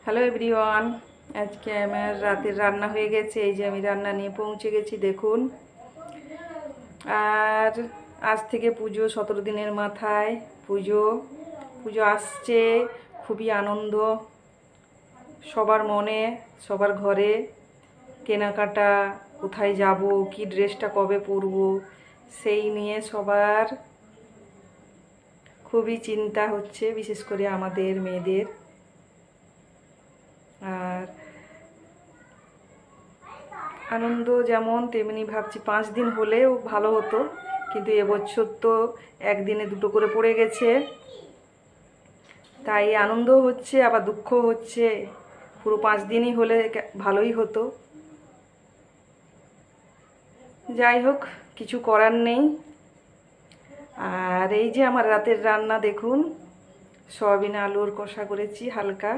Hello everyone, আজকে আমার রাতের রান্না হয়ে গেছে। এই যে আমি রান্না নিয়ে পৌঁছে গেছি, দেখুন। আর আজ থেকে পুজো, 17 দিনের মাথায় পুজো পুজো আসছে। খুবই আনন্দ সবার মনে, সবার ঘরে। কেনাকাটা, কোথায় যাব, কি ড্রেসটা কবে পরবো, সেই নিয়ে সবার খুবই চিন্তা হচ্ছে, বিশেষ করে আমাদের মেয়েদের। আর আনন্দ যেমন তেমনি ভাবছি 5 দিন হলেও ভালো হতো, কিন্তু এবছর তো একদিনে দুটো করে পড়ে গেছে। তাই আনন্দ হচ্ছে, আবার দুঃখ হচ্ছে। পুরো 5 দিনই হলে ভালোই হতো। যাই হোক, কিছু করার নেই। আর এই যে আমার রাতের রান্না দেখুন, সয়াবিন আলুর কষা করেছি হালকা।